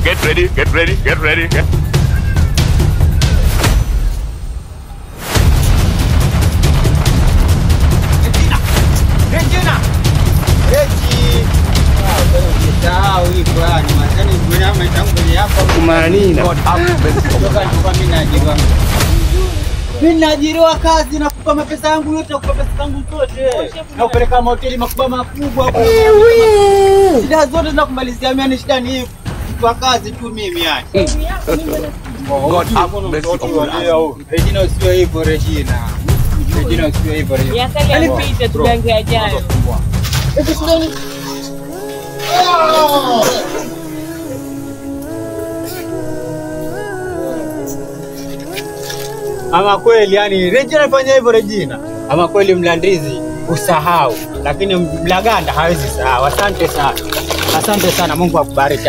Get ready, get ready, get ready. Regina! Regi! Wow, hii kwa ni matani mwenye tangu hapa Kumanina. Mimi naajiriwa kazi na kupa mapesa yangu yote, kupa pesa zangu zote. Na kupeleka mahoteli makubwa. Shida zote zinakumalizia mimi, shida ni hii kwa kazi tu mimi yani. God have mercy upon us. Regina usiwe hivyo Regina. Regina usiwe hivyo. Yaani pita tugange ajayo. Ama kweli yani Regina fanya hivyo Regina. Ama kweli Mlandizi usahau, lakini Mlaganda hawezi sahau. Asante sana. Asante sana, Mungu akubariki.